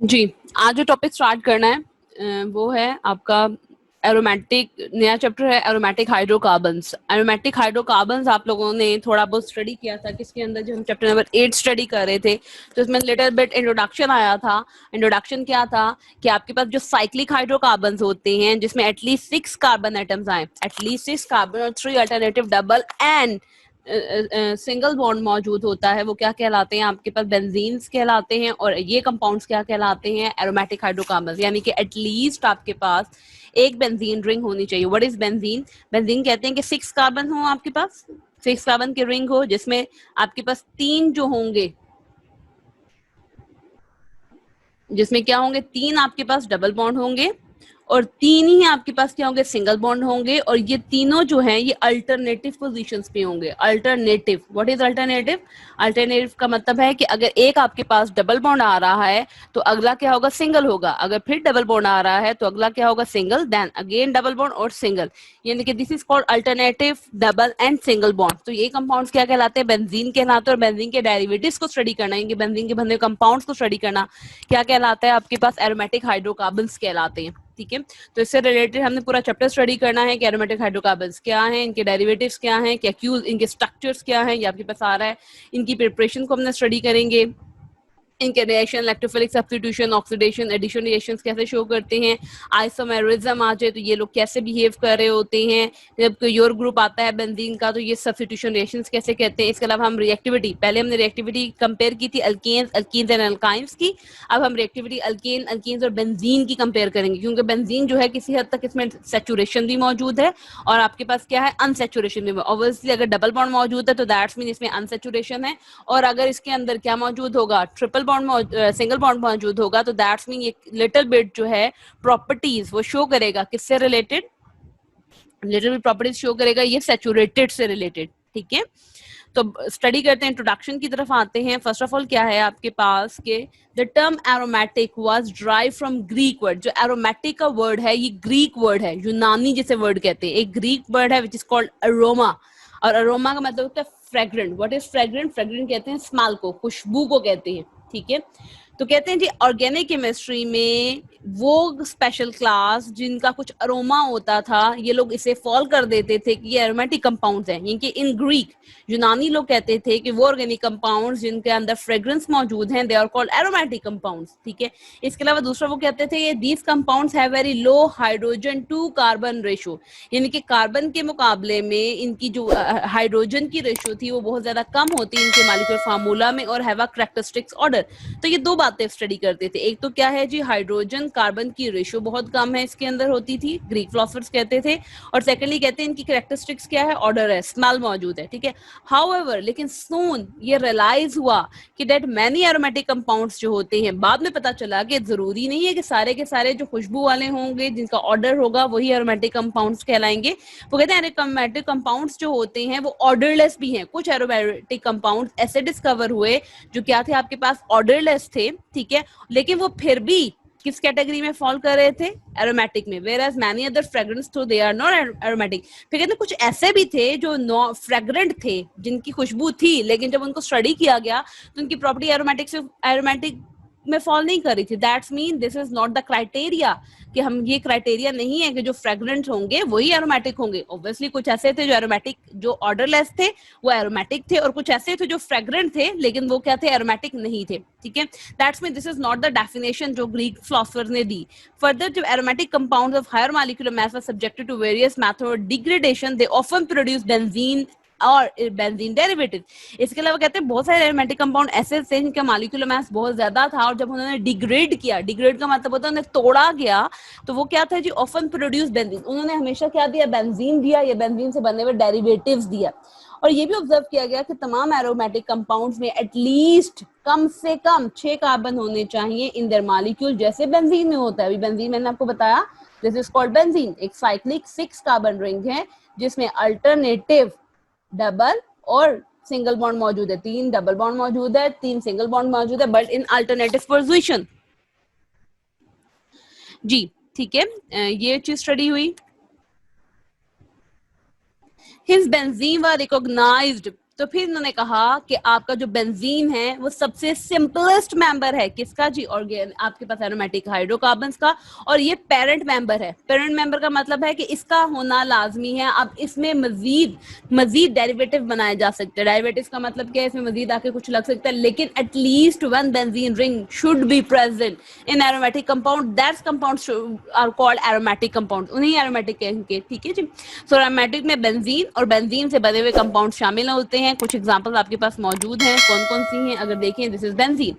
जी, आज जो topic start करना है वो है आपका एरोमेटिक, नया चैप्टर है एरोमेटिक हाइड्रोकार्बन्स। एरोमेटिक हाइड्रोकार्बन्स आप लोगों ने थोड़ा बहुत स्टडी किया था, किसके अंदर जो हम चैप्टर नंबर 8 स्टडी कर रहे थे, तो इसमें लिटिल बिट इंट्रोडक्शन आया था। इंट्रोडक्शन क्या था कि आपके पास जो साइक्लिक हाइड्रोकार्बन्स होते हैं जिसमें एटलीस्ट 6 कार्बन एटम्स आए, एटलीस्ट 6 कार्बन और 3 alternative double and single bond मौजूद होता है, वो क्या कहलाते हैं आपके पास बेंजीन्स कहलाते हैं। और ये कंपाउंड्स क्या कहलाते हैं, एरोमेटिक हाइड्रोकार्बन्स। यानी कि एटलीस्ट आपके पास एक बेंजीन रिंग होनी चाहिए। What is benzene? बेंजीन कहते हैं कि 6 कार्बन हो आपके पास, 6 कार्बन की रिंग हो जिसमें आपके पास 3 जो होंगे, जिसमें क्या होंगे, 3 आपके पास डबल बॉन्ड होंगे और 3 ही आपके पास क्या होंगे, सिंगल बॉन्ड होंगे। और ये तीनों जो हैं ये अल्टरनेटिव पोजीशंस पे होंगे। Alternative, what is alternative? Alternative का मतलब है कि अगर एक आपके पास डबल बॉन्ड आ रहा है तो अगला क्या होगा, सिंगल होगा। अगर फिर डबल बॉन्ड आ रहा है तो अगला क्या होगा, single, then again double bond और सिंगल। यानी कि this is called alternative double and single bond. तो ये कंपाउंड्स क्या कहलाते हैं, बेंजीन कहलाते हैं। और बेंजीन के डेरिवेटिव्स को स्टडी करना है, बेंजीन के बने कंपाउंड्स को स्टडी करना क्या कहलाता है, आपके पास एरोमेटिक हाइड्रोकार्बन्स कहलाते हैं। ठीक है, तो इससे रिलेटेड हमने पूरा चैप्टर स्टडी करना है कि एरोमेटिक हाइड्रोकार्बन्स क्या हैं, इनके डेरिवेटिव्स क्या हैं, क्या क्यूज, इनके स्ट्रक्चर्स क्या हैं, ये आपके पास आ रहा है। इनकी प्रिपरेशन को हमने स्टडी करेंगे। इनके reaction, electrophilic substitution, oxidation, addition reactions कैसे शो करते हैं। आइसोमेरिज्म आ जाए तो ये लोग कैसे बिहेव कर रहे होते हैं। जब कोई और ग्रुप आता है बेंजीन का तो ये सब्स्टिट्यूशन रिएक्शंस कैसे कहते हैं। इसके अलावा हम रिएक्टिविटी, पहले हमने रिएक्टिविटी कंपेयर की थी अल्केन्स, अल्कीन्स एंड अल्काइन्स की। अब हम रिएक्टिविटी अल्केन, अल्कीन्स और बेंजीन की कंपेयर करेंगे, क्योंकि बेंजीन जो है किसी हद तक इसमें सैचुरेशन भी मौजूद है और आपके पास क्या है, अनसैचुरेशन भी। ऑब्वियसली अगर डबल बॉन्ड मौजूद है तो दैट्स मीन इसमें अनसैचुरेशन है। और अगर इसके अंदर क्या मौजूद होगा, ट्रिपल बॉन्ड, सिंगल बॉन्ड मौजूद होगा, तो दैट्स मीन ये लिटिल बिट जो है प्रॉपर्टीज वो शो करेगा, किससे related, little bit properties show करेगा ये सैचुरेटेड से रिलेटेड। ठीक है, तो स्टडी करते हैं, इंट्रोडक्शन की तरफ आते हैं। फर्स्ट ऑफ ऑल क्या है आपके पास के the term aromatic was drive from Greek word. जो एरोमेटिक का वर्ड है ये ग्रीक वर्ड है, यूनानी जिसे वर्ड कहते हैं, एक ग्रीक वर्ड है विच इज कॉल्ड अरोमा। और अरोमा का मतलब होता है fragrant. What is fragrant? Fragrant कहते हैं स्मेल को, खुशबू को कहते हैं। ठीक है, तो कहते हैं जी ऑर्गेनिक केमिस्ट्री में वो स्पेशल क्लास जिनका कुछ अरोमा होता था, ये लोग इसे फॉल कर देते थे कि ये एरोमेटिक कंपाउंड्स हैं। यानी कि इन ग्रीक, यूनानी लोग कहते थे कि वो ऑर्गेनिक कंपाउंड्स जिनके अंदर फ्रेग्रेंस मौजूद हैं, they are called aromatic compounds. ठीक है, इसके अलावा दूसरा वो कहते थे ये these compounds have very low hydrogen to carbon ratio. यानी कि कार्बन के मुकाबले में इनकी जो हाइड्रोजन की रेशो थी वो बहुत ज्यादा कम होती इनके मॉलिक्यूलर फार्मूला में, और हैव अ कैरेक्टरिस्टिक्स ऑर्डर। तो ये दो बातें स्टडी करते थे। एक तो क्या है जी, हाइड्रोजन कार्बन की रेशो बहुत कम है इसके अंदर होती थी, ग्रीक फिलोसफर्स कहते थे। और सेकेंडली कहते हैं इनकी कैरेक्टरिस्टिक्स क्या है, ऑर्डर है, स्मेल मौजूद है। ठीक है, हाउएवर लेकिन सून ये रियलाइज हुआ कि डेट मैनी एरोमेटिक कंपाउंड्स जो होते हैं, बाद में पता चला कि जरूरी नहीं है कि सारे के सारे जो खुशबू वाले होंगे जिनका ऑर्डर होगा वही एरोमेटिक कंपाउंड्स कहलाएंगे। वो कहते हैं एरोमेटिक कंपाउंड्स जो होते हैं वो ऑर्डरलेस भी हैं। कुछ एरोमेटिक कंपाउंड्स ऐसे डिस्कवर हुए जो क्या थे, आपके पास ऑर्डरलेस थे। ठीक है, लेकिन वो फिर भी किस कैटेगरी में फॉल कर रहे थे, एरोमेटिक में। Whereas many other fragrance तो दे आर नॉट एरोमेटिक। फिर कहते हैं कुछ ऐसे भी थे जो नॉ फ्रेग्रेंट थे, जिनकी खुशबू थी, लेकिन जब उनको स्टडी किया गया तो उनकी प्रॉपर्टी एरोमेटिक से एरोमेटिक में फॉल नहीं कर रही थी। That's mean this is not the criteria, कि हम ये क्राइटेरिया नहीं है कि जो फ्रेग्रेंट होंगे वही एरोमेटिक होंगे। ऑब्वियसली कुछ ऐसे थे जो एरोमेटिक, जो ऑर्डरलेस थे वो एरोमेटिक थे, और कुछ ऐसे थे जो फ्रेग्रेंट थे लेकिन वो क्या थे, एरोमेटिक नहीं थे। ठीक है, that's mean this is not the definition जो ग्रीक फिलोसफर्स ने दी। फर्दर जब aromatic compounds of higher molecular mass were subjected to various method of degradation, they often produce benzene और बेंजीन डेरिवेटिव। इसके अलावा कहते हैं बहुत सारे एरोमेटिक कंपाउंड ऐसे थे जिनका मॉलिक्यूलर मास बहुत ज्यादा था, और जब उन्होंने डिग्रेड किया, डिग्रेड का मतलब होता है उन्हें तोड़ा गया, तो वो क्या था जी, ऑफन प्रोड्यूस बेंजीन। उन्होंने हमेशा क्या दिया, बेंजीन दिया, या बेंजीन से बने हुए डेरिवेटिव्स दिया। और ये भी ऑब्जर्व किया गया कि तमाम एरोमेटिक कंपाउंड्स में एटलीस्ट कम से कम 6 कार्बन होने चाहिए इन देयर मॉलिक्यूल, जैसे बेंजीन में होता है। अभी बेंजीन मैंने आपको बताया, दिस इज कॉल्ड बेंजीन, एक साइक्लिक 6 कार्बन रिंग है जिसमें अल्टरनेटिव डबल और सिंगल बॉन्ड मौजूद है। 3 डबल बॉन्ड मौजूद है, 3 सिंगल बॉन्ड मौजूद है, बट इन अल्टरनेटिव पोजीशन जी। ठीक है, ये चीज स्टडी हुई। His benzene were recognized, तो फिर इन्होंने कहा कि आपका जो बेंजीन है वो सबसे सिंपलेस्ट मेंबर है किसका जी, ऑर्गेन आपके पास एरोमेटिक हाइड्रोकार्बन्स का, और ये पेरेंट मेंबर है। पेरेंट मेंबर का मतलब है कि इसका होना लाजमी है। अब इसमें मजीद डेरिवेटिव बनाए जा सकते हैं। डेरिवेटिव का मतलब क्या है, इसमें मजीद आके कुछ लग सकता है, लेकिन at least one benzene ring should be present in aromatic compound, that's compounds are called aromatic compound, उन्हीं एरोमेटिक कहेंगे, ठीक है जी। सो एरोमेटिक में बेंजीन और बेंजीन से बने हुए कंपाउंड शामिल होते हैं। कुछ एग्जांपल्स आपके पास मौजूद हैं, कौन कौन सी हैं अगर देखें, दिस इज बेंजीन,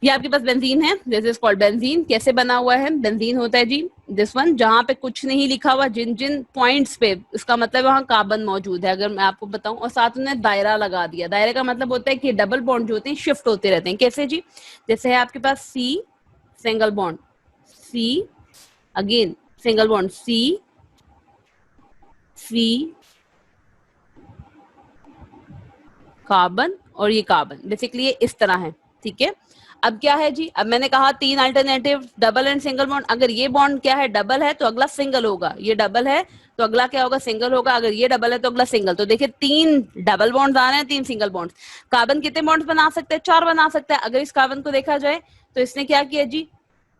ये आपके पास बेंजीन है, दिस इज कॉल्ड बेंजीन। कैसे बना हुआ है बेंजीन, होता है जी दिस वन, जहां पे कुछ नहीं लिखा हुआ, जिन जिन पॉइंट्स पे, इसका मतलब वहां कार्बन मौजूद है अगर मैं आपको बताऊं, और साथ में दायरा लगा दिया। दायरे का मतलब होता है कि डबल बॉन्ड जो होते हैं शिफ्ट होते रहते हैं। कैसे जी, जैसे है आपके पास C single bond, see again single bond, सी सी कार्बन, और ये कार्बन बेसिकली ये इस तरह है, ठीक है। अब क्या है जी, अब मैंने कहा तीन alternative, double and single bond. अगर ये बॉन्ड क्या है, डबल है, तो अगला सिंगल होगा। ये डबल है तो अगला क्या होगा, सिंगल होगा। अगर ये डबल है तो अगला सिंगल। तो देखिए तीन डबल बॉन्ड्स आ रहे हैं, तीन सिंगल बॉन्ड्स। कार्बन कितने बॉन्ड्स बना सकते हैं, चार बना सकते हैं। अगर इस कार्बन को देखा जाए तो इसने क्या किया जी,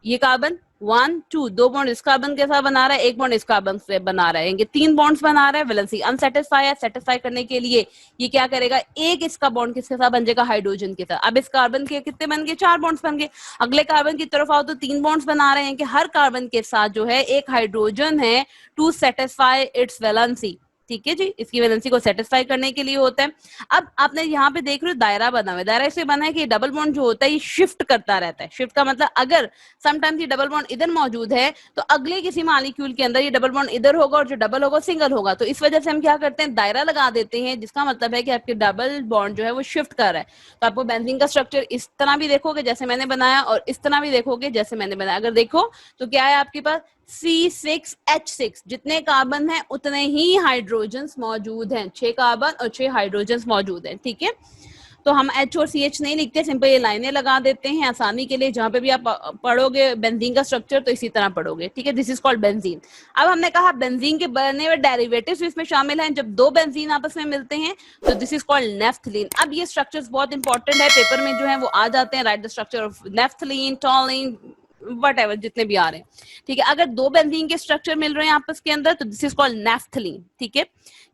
ये कार्बन 1 2 दो बॉन्ड इस कार्बन के साथ बना रहा है, एक बॉन्ड इस कार्बन से बना रहा है, ये तीन बॉन्ड्स बना रहा है। वैलेंसी अनसेटिस्फाई है, सेटिस्फाई करने के लिए ये क्या करेगा, एक इसका बॉन्ड किसके साथ बन जाएगा, हाइड्रोजन के साथ। अब इस कार्बन के कितने बन गए, चार बॉन्ड्स बन गए। अगले कार्बन की तरफ आओ तो तीन बॉन्ड्स बना रहे हैं कि हर कार्बन के साथ जो है एक हाइड्रोजन है, टू सेटिस्फाई इट्स वैलेंसी, ठीक है जी, इसकी वैलेंसी को सेटिस्फाई करने के लिए होता है। अब आपने यहाँ पे देख रहे हो दायरा बना हुआ है। दायरा इससे बना है कि डबल बॉन्ड जो होता है ये शिफ्ट करता रहता है। शिफ्ट का मतलब अगर समटाइम्स ये डबल बॉन्ड इधर मौजूद है तो अगले किसी मॉलिक्यूल के अंदर ये डबल बॉन्ड इधर होगा, और जो डबल होगा सिंगल होगा। तो इस वजह से हम क्या करते हैं, दायरा लगा देते हैं, जिसका मतलब है कि आपके डबल बॉन्ड जो है वो शिफ्ट कर रहा है। तो आपको बेंजीन का स्ट्रक्चर इस तरह भी देखोगे जैसे मैंने बनाया, और इस तरह भी देखोगे जैसे मैंने बनाया। अगर देखो तो क्या है आपके पास C6H6, जितने कार्बन हैं उतने ही हाइड्रोजन मौजूद हैं। 6 कार्बन और 6 हाइड्रोजन मौजूद हैं, ठीक है। तो हम H और CH नहीं लिखते, सिंपल ये लाइनें लगा देते हैं आसानी के लिए। जहां पे भी आप पढ़ोगे बेंजीन का स्ट्रक्चर तो इसी तरह पढ़ोगे, ठीक है। This is called benzene. अब हमने कहा बेंजीन के बने हुए डेरिवेटिव्स इसमें शामिल हैं। जब दो बेंजीन आपस में मिलते हैं तो दिस इज कॉल्ड नेफ्थलीन। अब ये स्ट्रक्चर्स बहुत इंपॉर्टेंट है, पेपर में जो है वो आ जाते हैं। Right the structure of naphthalene, टॉलिन, what जितने भी आ रहे हैं, ठीक है। अगर दो बेंजीन के स्ट्रक्चर मिल रहे हैं आपस के अंदर तो दिस इज कॉल्ड नेफ्थलीन, ठीक है।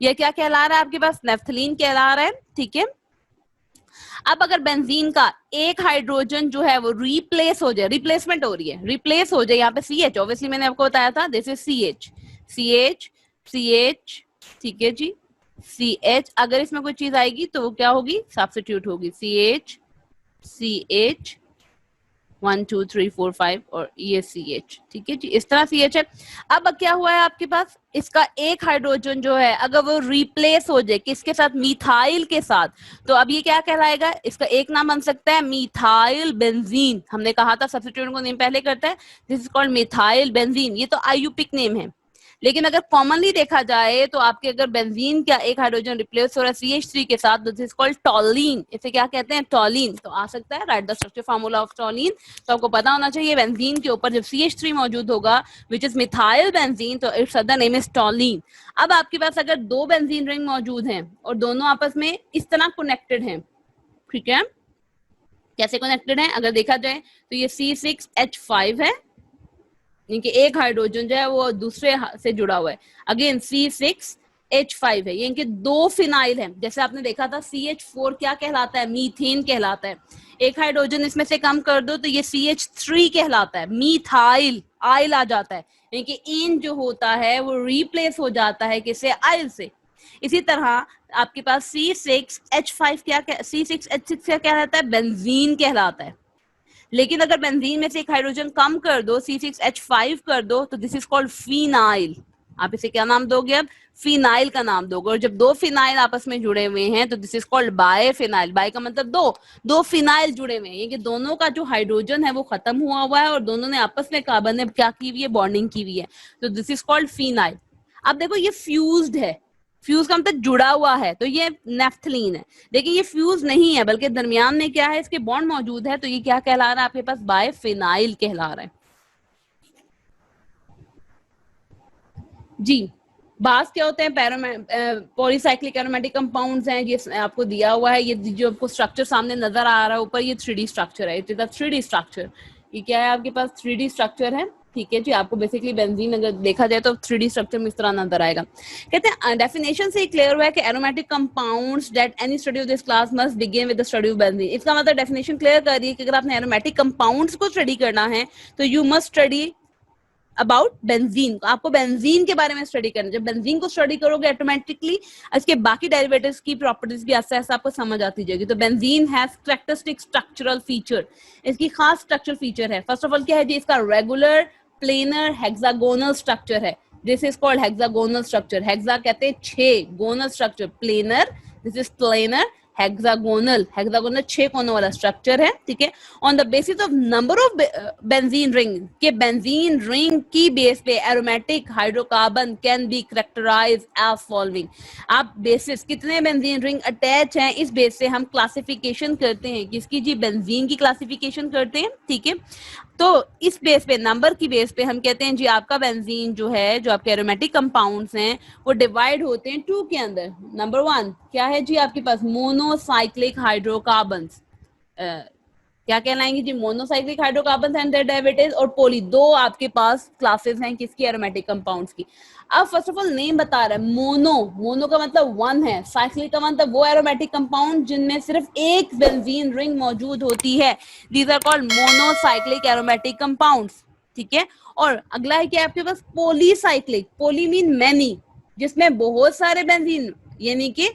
ये क्या कहला रहा है आपके पास, नेफ्थलीन कहला रहा है, ठीक है। अब अगर बेंजीन का एक हाइड्रोजन जो है वो रिप्लेस हो जाए, रिप्लेसमेंट हो रही है, रिप्लेस हो जाए, यहाँ पे CH, ऑब्वियसली मैंने आपको बताया था, this is CH, CH, CH, ठीक है जी, CH। अगर इसमें कोई चीज आएगी तो वो क्या होगी, सब्स्टिट्यूट होगी, CH, CH 1 2 3 4 5 और ये CH, ठीक है जी, इस तरह CH है। अब क्या हुआ है आपके पास, इसका एक हाइड्रोजन जो है अगर वो रिप्लेस हो जाए किसके साथ, मिथाइल के साथ, तो अब ये क्या कहलाएगा, इसका एक नाम बन सकता है मिथाइल बेंजीन। हमने कहा था सब्स्टिट्यूट को नेम पहले करता है, this is called methyl benzene. ये तो आईयूपिक नेम है, लेकिन अगर कॉमनली देखा जाए तो आपके अगर बेंजीन का एक हाइड्रोजन रिप्लेस हो रहा है CH3 के साथ, दिस इज कॉल्ड टॉलीन। इसे क्या कहते हैं, टॉलीन। तो आ सकता है, write the structure formula of toluene. तो आपको पता होना चाहिए बेंजीन के ऊपर जब CH3 मौजूद होगा विच इज मिथाइल बेंजीन, तो इट्स अदर नेम इज टॉलीन। अब आपके पास अगर दो बेंजीन रिंग मौजूद हैं और दोनों आपस में इस तरह कनेक्टेड हैं, ठीक है, कैसे कनेक्टेड है अगर देखा जाए तो ये C6H5 है, इनके एक हाइड्रोजन जो है वो दूसरे से जुड़ा हुआ है। अगेन C6H5 है, ये इनके दो फिनाइल हैं। जैसे आपने देखा था CH4 क्या कहलाता है, मीथेन कहलाता है। एक हाइड्रोजन इसमें से कम कर दो तो ये CH3 कहलाता है, मीथाइल, आइल आ जाता है। इनके इन जो होता है वो रिप्लेस हो जाता है किससे, आइल से। इसी तरह आपके पास C6H5 क्या, C6H6 क्या कहलाता है, बेंजीन कहलाता है। लेकिन अगर बेंजीन में से एक हाइड्रोजन कम कर दो, C6H5 कर दो, तो दिस इज कॉल्ड फिनाइल। आप इसे क्या नाम दोगे, अब फिनाइल का नाम दोगे। और जब दो फिनाइल आपस में जुड़े हुए हैं तो दिस इज कॉल्ड बायफिनाइल। बाय का मतलब दो, दो फिनाइल जुड़े हुए हैं, ये दोनों का जो हाइड्रोजन है वो खत्म हुआ है और दोनों ने आपस में कार्बन ने क्या की हुई है, बॉन्डिंग की हुई है, तो दिस इज कॉल्ड फिनाइल। अब देखो ये फ्यूज्ड है, फ्यूज का मतलब जुड़ा हुआ है, तो ये नेफ्थलीन है। देखिए ये फ्यूज नहीं है बल्कि दरमियान में क्या है, इसके बॉन्ड मौजूद है, तो ये क्या कहला रहा है आपके पास, बायफिनाइल कहला रहा है जी। बास क्या होते हैं, पॉलीसाइक्लिक एरोमेटिक कंपाउंड्स हैं, ये आपको दिया हुआ है, ये जो आपको स्ट्रक्चर सामने नजर आ रहा है ऊपर, ये 3D स्ट्रक्चर है, it is a 3D structure. ये क्या है आपके पास, 3D स्ट्रक्चर है, ठीक है जी। आपको बेसिकली बेंजीन अगर देखा जाए तो 3D स्ट्रक्चर में इस तरह नजर आएगा। कहते हैं डेफिनेशन से क्लियर हुआ है कि aromatic compounds that any study of this class must begin with the study of benzene. इसका मतलब डेफिनेशन क्लियर कर रही है कि अगर आपने एरोमेटिक कंपाउंड्स को स्टडी करना है तो you must study about benzene. आपको बेंजीन के बारे में स्टडी करना। जब बेंजीन को स्टडी करोगे ऑटोमेटिकली इसके बाकी डेरिवेटिव्स की प्रॉपर्टीज भी ऐसा ऐसा आपको समझ आती जाएगी। तो benzene has characteristic structural feature, इसकी खास स्ट्रक्चरल फीचर है। फर्स्ट ऑफ ऑल क्या है जी, इसका रेगुलर प्लेनर हेक्सागोनल स्ट्रक्चर है। This is called hexagonal structure. Hexa कहते हैं 6, gonal structure, planar, this is planar, hexagonal, hexagonal 6 कोनों वाला स्ट्रक्चर है, ठीक है। On the basis of number of benzene ring, के बेंजीन रिंग की बेस पे aromatic hydrocarbon can be characterise as following. आप बेसिस कितने बेंजीन रिंग अटैच हैं इस बेस से हम क्लासिफिकेशन करते हैं, किसकी जी, बेंजीन की क्लासिफिकेशन करते हैं, ठीक है। तो इस बेस पे, नंबर की बेस पे हम कहते हैं जी आपका बेंजीन जो है, जो आपके एरोमेटिक कंपाउंड्स हैं वो डिवाइड होते हैं 2 के अंदर। नंबर 1 क्या है जी आपके पास, मोनोसाइक्लिक हाइड्रोकार्बन्स, क्या कहलाएंगे जी, monocyclic hydrocarbon and their derivatives, और पॉली, 2 आपके पास क्लासेस हैं किसकी, एरोमेटिक कंपाउंड्स की। अब फर्स्ट ऑफ ऑल नेम बता रहा है, मोनो, मोनो का मतलब 1 है, साइक्लिक का मतलब वो एरोमेटिक कंपाउंड जिनमें सिर्फ एक बेंजीन रिंग मौजूद होती है, these are called monocyclic aromatic compounds, ठीक है। और अगला है क्या आपके पास, पॉलीसाइक्लिक, पॉली मीन मैनी, जिसमें बहुत सारे बेंजीन यानी कि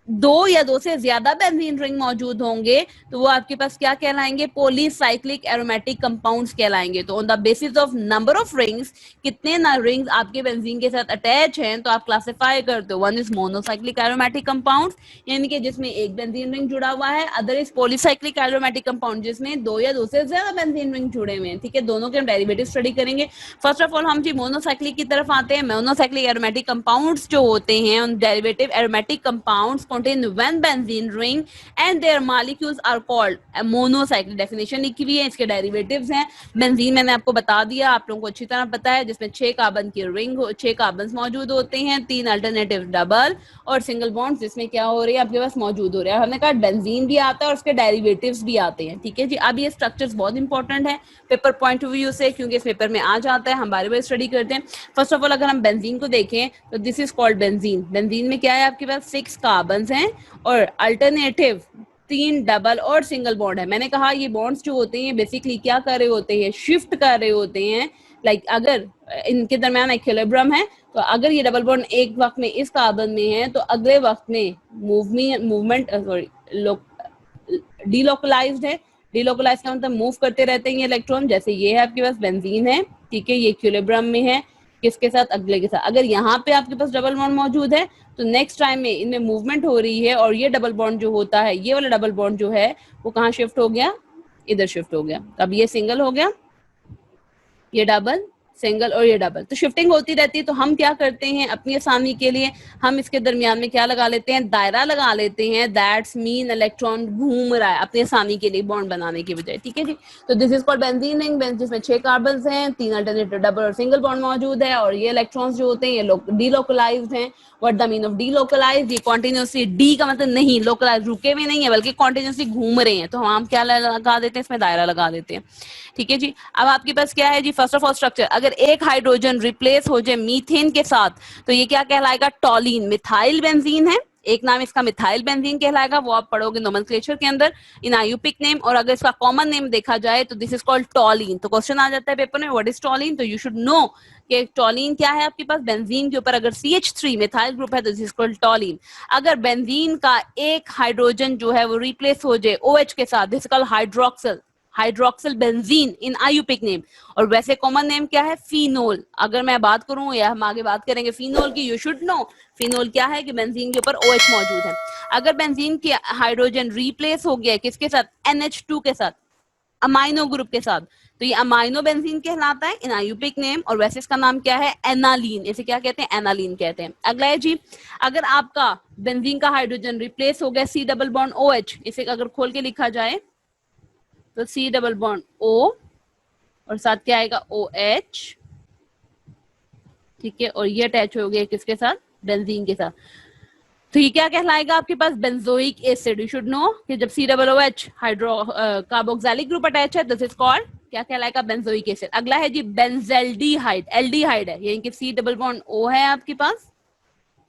2 या 2 से ज्यादा बेंजीन रिंग मौजूद होंगे तो वो आपके पास क्या कहलाएंगे, पॉलीसाइक्लिक एरोमेटिक कंपाउंड्स कहलाएंगे। तो on the basis of number of rings, कितने ना रिंग्स आपके बेंजीन के साथ अटैच हैं, तो आप क्लासिफाई करते हो। 1 इज मोनोसाइक्लिक एरोमेटिक कंपाउंड्स यानी कि जिसमें एक बेंजीन रिंग जुड़ा हुआ है, other is polycyclic aromatic compound जिसमें 2 या 2 से ज्यादा बेंजीन रिंग जुड़े हुए हैं, ठीक है। दोनों के हम डेरिवेटिव स्टडी करेंगे। फर्स्ट ऑफ ऑल हम जी मोनोसाइक्लिक की तरफ आते हैं। मोनोसाइक्लिक एरोमेटिक कंपाउंड्स जो होते हैं, उन derivative aromatic compounds contain one benzene ring and their molecules are called monocyclic। Definition लिखी हुई है, इसके डेरिवेटिव्स हैं। बेंजीन मैंने आपको बता दिया, आप लोगों को अच्छी तरह पता है, जिसमें 6 कार्बन की रिंग, 6 कार्बन मौजूद होते हैं, 3 अल्टरनेटिव डबल और सिंगल बॉन्ड जिसमें क्या हो रही है आपके पास मौजूद हो रहा है। हमने कहा बेंजीन भी आता है और उसके डेरिवेटिव्स भी आते हैं, ठीक है जी। अब ये स्ट्रक्चर्स बहुत इंपॉर्टेंट है पेपर पॉइंट ऑफ व्यू से, क्योंकि इस पेपर में आ जाता है, हम बारी बारी स्टडी करते हैं। फर्स्ट ऑफ ऑल अगर हम बेंजीन को देखें तो this is called benzene. Benzene में क्या है आपके पास, 6 कार्बन हैं और अल्टरनेटिव 3 डबल और सिंगल बॉन्ड है। मैंने कहा ये बॉन्ड्स जो होते हैं बेसिकली क्या कर रहे होते हैं, शिफ्ट कर रहे होते हैं। लाइक अगर इनके दरमियान इक्विलिब्रियम है तो अगर ये डबल बॉन्ड एक वक्त में इस कार्बन में है तो अगले वक्त में मूवमेंट डीलोकलाइज्ड है। डीलोकलाइज का मतलब मूव करते रहते हैं ये इलेक्ट्रॉन। जैसे ये है आपके पास बेंजीन है, ठीक है, ये इक्विलिब्रियम में है, किसके साथ, अगले के साथ। अगर यहाँ पे आपके पास डबल बॉन्ड मौजूद है तो नेक्स्ट टाइम में इनमें मूवमेंट हो रही है और ये डबल बॉन्ड जो होता है, ये वाला डबल बॉन्ड जो है वो कहाँ शिफ्ट हो गया, इधर शिफ्ट हो गया। अब ये सिंगल हो गया, ये डबल, सिंगल और ये डबल, तो शिफ्टिंग होती रहती है। तो हम क्या करते हैं अपनी आसानी के लिए, हम इसके दरमियान में क्या लगा लेते हैं, दायरा लगा लेते हैं। दैट्स मीन इलेक्ट्रॉन घूम रहा है अपनी आसानी के लिए बॉन्ड बनाने की बजाय, ठीक है जी। तो this is called benzene ring, जिसमें 6 कार्बन्स हैं, 3 अल्टरनेटिव डबल और सिंगल बॉन्ड मौजूद है, और ये इलेक्ट्रॉन्स जो होते हैं ये डीलोकलाइज्ड हैं। What the mean of delocalised, ये कॉन्टिन्यूसली, डी का मतलब नहीं, लोकलाइज रुके हुए नहीं है बल्कि कॉन्टिन्यूसली घूम रहे हैं, तो हम क्या लगा देते हैं, इसमें दायरा लगा देते हैं, ठीक है जी। अब आपके पास क्या है जी, फर्स्ट ऑफ ऑल स्ट्रक्चर, अगर एक हाइड्रोजन रिप्लेस हो जाए मीथेन के साथ तो ये क्या कहलाएगा, टॉलीन। मिथाइल बेंजीन है, एक नाम इसका मिथाइल बेंजीन कहलाएगा, वो आप पढ़ोगे नोमेनक्लेचर के अंदर इन आयुपिक नेम। और अगर इसका कॉमन नेम देखा जाए तो दिस इज कॉल्ड टॉलीन। तो क्वेश्चन आ जाता है पेपर में, व्हाट इज टॉलीन, तो यू शुड नो कि टॉलीन क्या है आपके पास। बेंजीन के ऊपर अगर CH3 मिथाइल ग्रुप है तो दिस इज कॉल्ड टॉलीन। अगर बेंजीन का एक हाइड्रोजन जो है वो रिप्लेस हो जाए OH के साथ, this is called hydroxyl, hydroxyl benzene in IUPAC name. और वैसे कॉमन नेम क्या है, फिनोल। अगर मैं बात करूं या हम आगे बात करेंगे फिनोल की, यू शुड नो फिनोल क्या है कि बेंजीन के ऊपर OH मौजूद है। अगर बेंजीन के हाइड्रोजन रिप्लेस हो गया किसके साथ, NH2 के साथ, अमाइनो ग्रुप के साथ, तो ये अमाइनो बेंजीन कहलाता है इन आयुपिक नेम। और वैसे इसका नाम क्या है, एनालीन। इसे क्या कहते हैं, एनालीन कहते हैं। अगला है जी, अगर आपका बेंजीन का हाइड्रोजन रिप्लेस हो गया C डबल बॉन्ड OH, इसे अगर खोल के लिखा जाए तो C डबल बॉन्ड O और साथ क्या आएगा OH, ठीक है, और ये अटैच हो गया किसके साथ, बेंजीन के साथ। तो ये क्या कहलाएगा आपके पास, benzoic acid. You should know कि जब COOH hydro carboxylic group attach है, दिस इज कॉल्ड क्या कहलाएगा, बेंजोइक एसिड। अगला है जी बेंजेल्डिहाइड, एल्डिहाइड है, यानी कि C डबल बॉन्ड O है आपके पास,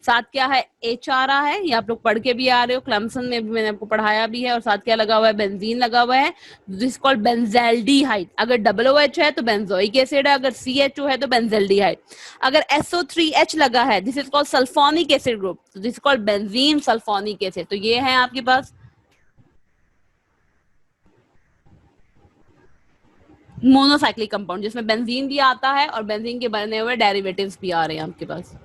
साथ क्या है H आ रहा है, ये आप लोग पढ़ के भी आ रहे हो, क्लमसन में भी मैंने आपको पढ़ाया भी है, और साथ क्या लगा हुआ है, बेंजीन लगा हुआ है, दिस कॉल्ड बेंजेल्डिहाइड। अगर OOH है तो बेंजोइक एसिड है, अगर CHO है तो बेंजेल्डिहाइड। अगर SO3H लगा है, this is called sulphonic acid group, this is called benzene sulphonic acid. तो ये है आपके पास मोनोसाइक्लिक कंपाउंड, जिसमें बेंजीन भी आता है और बेंजीन के बने हुए डेरिवेटिव्स भी आ रहे हैं आपके पास।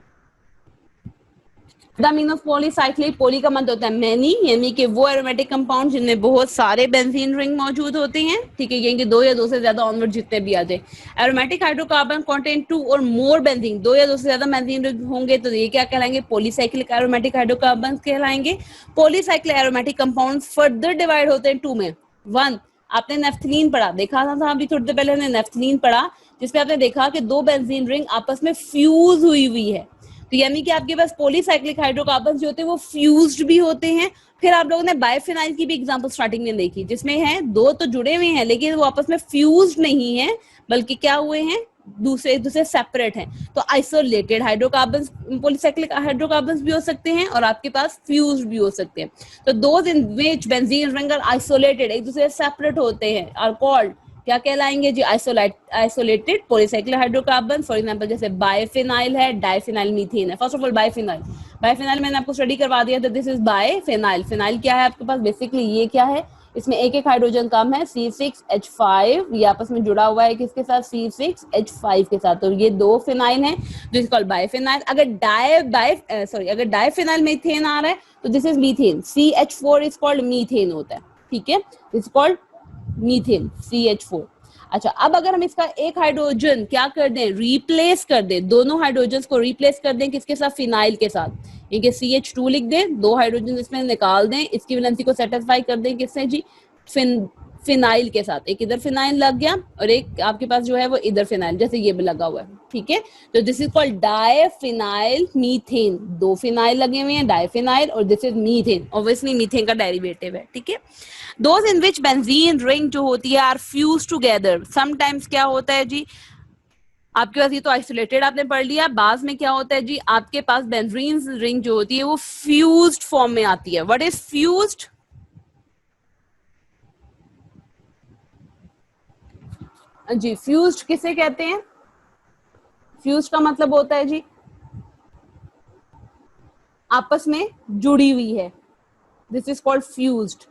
The mean of polycyclic, poly का मतलब होता है मैनी, यानी कि वो एरोमेटिक कंपाउंड जिनमें बहुत सारे बेंजीन रिंग मौजूद होते हैं, ठीक है, यानी कि दो या दो से ज्यादा ऑनवर्ड जितने भी आ जाए। एरोमेटिक हाइड्रोकार्बन कंटेन टू और मोर बेंजीन, दो या दो से ज्यादा बेंजीन रिंग होंगे तो ये क्या कहलाएंगे, पॉलीसाइक्लिक एरोमेटिक हाइड्रोकार्बन कहलाएंगे। Polycyclic aromatic compound further divide होते हैं टू में। वन, आपने नेफ्थलीन पढ़ा, देखा था अभी थोड़ी देर पहले हमने नेफ्थलीन पढ़ा, जिसमें आपने देखा कि दो बेंजीन रिंग आपस में फ्यूज हुई हुई है, तो यानी कि आपके पास पॉलीसाइक्लिक हाइड्रोकार्बन जो होते हैं वो फ्यूज्ड भी होते हैं। फिर आप लोगों ने बायोफिनाइल की भी एग्जांपल स्टार्टिंग में देखी, जिसमें है दो तो जुड़े हुए हैं लेकिन वो आपस में फ्यूज्ड नहीं है, बल्कि क्या हुए हैं, दूसरे दूसरे सेपरेट हैं। तो आइसोलेटेड हाइड्रोकार्बन पॉलीसाइक्लिक हाइड्रोकार्बन भी हो सकते हैं और आपके पास फ्यूज्ड भी हो सकते हैं। तो those in which benzene ring are isolated, एक दूसरे से सेपरेट होते हैं, आर कॉल्ड क्या कहलाएंगे जी, isolated polycyclic hydrocarbon. For example जैसे बायफिनाइल है, डाइफिनाइल मीथेन है। First of all biphenyl, biphenyl मैंने आपको स्टडी करवा दिया था, दिस इज बायफिनाइल। फिनाइल क्या है आपके पास, बेसिकली ये क्या है, इसमें एक एक हाइड्रोजन कम है, C6H5, ये आपस में जुड़ा हुआ है किसके साथ, C6H5 के साथ, तो ये दो फिनाइल हैं जो इज कॉल्ड बायफिनाइल। अगर डाइफिनाइल मीथेन आ रहा है तो this is methane, CH4 is called methane होता है, ठीक है, इज कॉल्ड मीथेन CH4। अच्छा, अब अगर हम इसका एक हाइड्रोजन क्या कर दें, रिप्लेस कर दें, दोनों हाइड्रोजन को रिप्लेस कर दें किसके साथ, फिनाइल के साथ, यानी CH2 लिख दें, दो हाइड्रोजन इसमें निकाल दें, इसकी वैलेंसी को सेटिस्फाई कर दें किससे जी, फिनाइल के साथ। एक इधर फिनाइल लग गया और एक आपके पास जो है वो इधर फिनाइल, जैसे ये भी लगा हुआ है, ठीक है। तो this is called diphenyl methane, दो फिनाइल लगे हुए हैं डाइफिनाइल, और this is methane, obviously methane का डेरिवेटिव है, ठीक है। Those in which benzene ring जो होती है आर फ्यूज टुगेदर, समटाइम्स क्या होता है जी, आपके पास ये तो आइसोलेटेड आपने पढ़ लिया, बाद में क्या होता है जी, आपके पास बेंजीन रिंग जो होती है वो फ्यूज्ड फॉर्म में आती है। व्हाट इज फ्यूज्ड जी, फ्यूज्ड किसे कहते हैं, फ्यूज्ड का मतलब होता है जी आपस में जुड़ी हुई है, दिस इज कॉल्ड फ्यूज्ड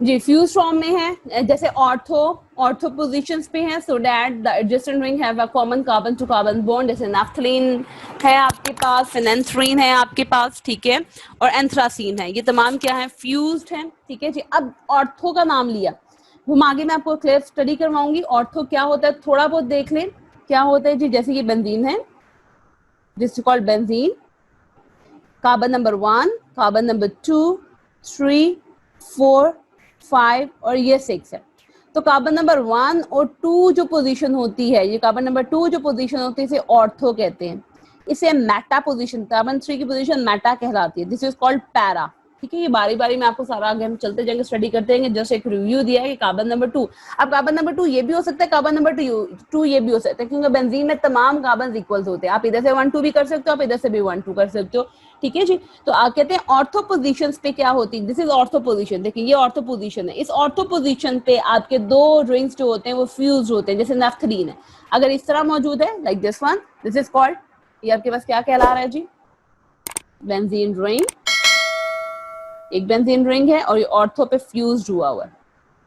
जी। फ्यूज फॉर्म में है, जैसे ऑर्थो पोजीशंस पे है, so that the adjacent ring have a common carbon to carbon bond, जैसे नाफ्थलीन है आपके पास, फिनेंथ्रीन है आपके पास, ठीक है, और एंथ्रासीन है, ये तमाम क्या है, फ्यूज्ड हैं, ठीक है जी। अब ऑर्थो का नाम लिया, हम आगे मैं आपको क्लियर स्टडी करवाऊंगी ऑर्थो क्या होता है, थोड़ा बहुत देख लें क्या होता है जी। जैसे ये बेंजीन है, this is called benzene, carbon number 1, carbon number 2, 3, 4, 5 और ये 6 है। तो कार्बन नंबर 1 और 2 जो पोजीशन होती है, ये कार्बन नंबर 2 जो पोजीशन होती है इसे ऑर्थो कहते हैं। इसे मेटा पोजीशन, कार्बन 3 की पोजीशन मेटा कहलाती है, दिस इज कॉल्ड पैरा, ठीक है। ये बारी बारी में आपको सारा आगे हम चलते जाएंगे, स्टडी करते रहेंगे, जस्ट एक रिव्यू दिया है कि कार्बन नंबर 2, अब कार्बन नंबर 2 ये भी हो सकता है, कार्बन नंबर 2 ये भी हो सकता है, क्योंकि बेंजीन में तमाम कार्बन इक्वल्स होते हैं, आप इधर से 1 2 भी कर सकते हो, आप इधर से भी 1 2 कर सकते हो, ठीक है जी। तो आप कहते हैं ऑर्थो पोजीशन पे क्या होती है, दिस इज ऑर्थो पोजीशन, देखिए ये ऑर्थो पोजीशन है, इस ऑर्थो पोजीशन पे आपके दो रिंग्स जो होते हैं वो फ्यूज होते हैं, जैसे नेफ्थलीन है, अगर इस तरह मौजूद है like this one, this is called, ये आपके पास क्या कहला रहा है जी, बेंजीन रिंग, एक बेंजीन रिंग है और ये ऑर्थो पे फ्यूज्ड हुआ हुआ है,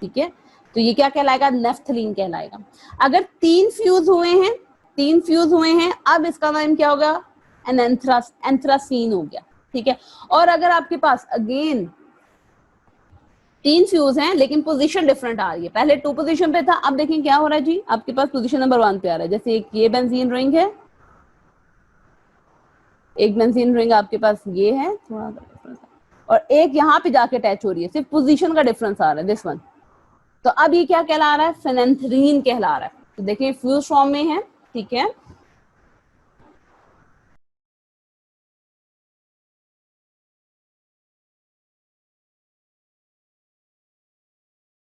ठीक है। तो ये क्या कहलाएगा, नेफ्थलीन कहलाएगा। अगर तीन फ्यूज हुए हैं, अब इसका नाम क्या होगा, एंथ्रासीन हो गया, ठीक है। और अगर आपके पास अगेन तीन फ्यूज हैं लेकिन पोजीशन डिफरेंट आ रही है, पहले 2 पोजीशन पे था, अब देखिए क्या हो रहा है जी, आपके पास पोजीशन नंबर 1 पे आ रहा है, जैसे एक ये बेंजीन रिंग है, एक बेंजीन रिंग आपके पास ये है थोड़ा सा, और एक यहाँ पे जाके अटैच हो रही है, सिर्फ पोजीशन का डिफरेंस आ रहा है, दिस वन। तो अब ये क्या कहला रहा है, फेनेंथ्रीन कहला रहा है। तो देखिए फ्यूज फॉर्म में है, ठीक है।